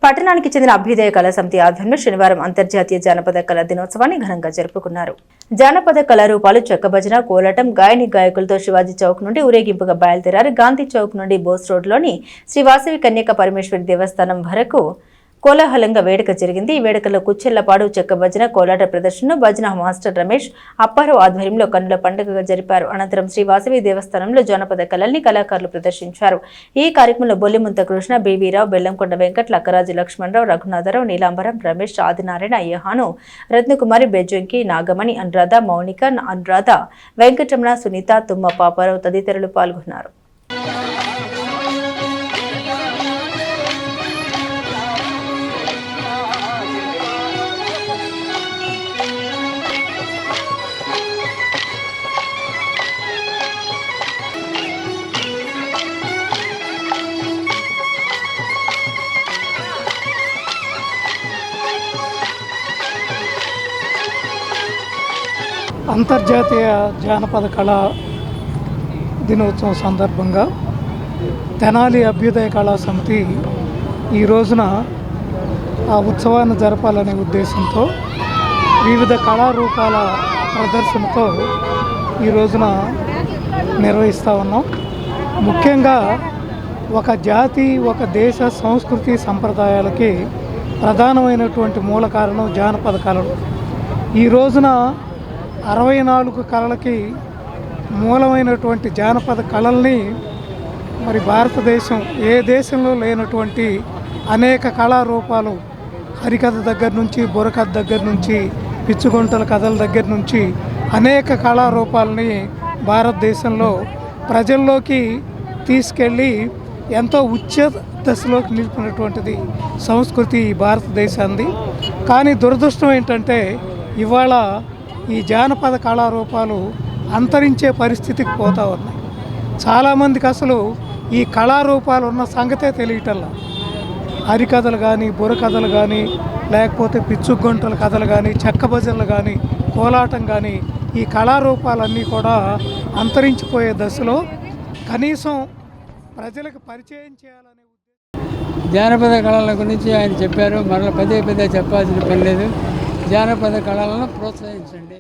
పట్టణానికి చెందిన అభ్యుదయ కళా సమితి ఆధ్వర్యంలో శనివారం అంతర్జాతీయ జానపద కళా దినోత్సవాన్ని ఘనంగా జరుపుకున్నారు. జానపద కళారూపాలు చెక్కభజన, కోలాటం, గాయని గాయకులతో శివాజీ చౌక్ నుండి ఊరేగింపుగా బయలుదేరారు. గాంధీ చౌక్ నుండి బోస్ రోడ్లోని శ్రీ వాసవి కన్యక పరమేశ్వరి దేవస్థానం వరకు కోలాహలంగా వేడుక జరిగింది. ఈ వేడుకలో కుచ్చెళ్లపాడు, చెక్క భజన, కోలాట ప్రదర్శనను భజన మాస్టర్ రమేష్ అప్పారావు ఆధ్వర్యంలో కన్నుల పండుగగా జరిపారు. అనంతరం శ్రీ వాసవి దేవస్థానంలో జానపద కళల్ని కళాకారులు ప్రదర్శించారు. ఈ కార్యక్రమంలో బొల్లిముంత కృష్ణ, బీవీరావు, బెల్లంకొండ వెంకట్, లక్కరాజు లక్ష్మణరావు, రఘునాథరావు, నీలాంబరం, రమేష్, ఆదినారాయణ, అయ్యహాను, రత్నకుమారి, బెజ్జంకి, నాగమణి, అనురాధ, మౌనిక, అనురాధ, వెంకటరమణ, సునీత, తుమ్మ పాపారావు తదితరులు పాల్గొన్నారు. అంతర్జాతీయ జానపద కళా దినోత్సవం సందర్భంగా తెనాలి అభ్యుదయ కళా సమితి ఈ రోజున ఆ ఉత్సవాన్ని జరపాలనే ఉద్దేశంతో వివిధ కళారూపాల ప్రదర్శనతో ఈ రోజున నిర్వహిస్తూ ఉన్నాం. ముఖ్యంగా ఒక జాతి, ఒక దేశ సంస్కృతి సంప్రదాయాలకి ప్రధానమైనటువంటి మూల కారణం జానపద కళలు. ఈ రోజున 64 కళలకి మూలమైనటువంటి జానపద కళల్ని మరి భారతదేశం ఏ దేశంలో లేనటువంటి అనేక కళారూపాలు, హరికథ దగ్గర నుంచి, బుర్రకథ దగ్గర నుంచి, పిచ్చుగుంటల కథల దగ్గర నుంచి అనేక కళారూపాలని భారతదేశంలో ప్రజల్లోకి తీసుకెళ్ళి ఎంతో ఉచ్చ దశలోకి నిలిపినటువంటిది సంస్కృతి భారతదేశాన్ని. కానీ దురదృష్టం ఏంటంటే ఇవాళ ఈ జానపద కళారూపాలు అంతరించే పరిస్థితికి పోతూ ఉన్నాయి. చాలామందికి అసలు ఈ కళారూపాలు ఉన్న సంగతే తెలియటల్లా. హరికథలు కానీ, బుర్రకథలు కానీ, లేకపోతే పిచ్చుగొంటల కథలు కానీ, చెక్క భజనలు కానీ, కోలాటం కానీ, ఈ కళారూపాలన్నీ కూడా అంతరించిపోయే దశలో కనీసం ప్రజలకు పరిచయం చేయాలనే ఉద్దేశం. జానపద కళల గురించి ఆయన చెప్పారు. మరలా పదే చెప్పాల్సిన పని లేదు. జానపద కళలను ప్రోత్సహించండి.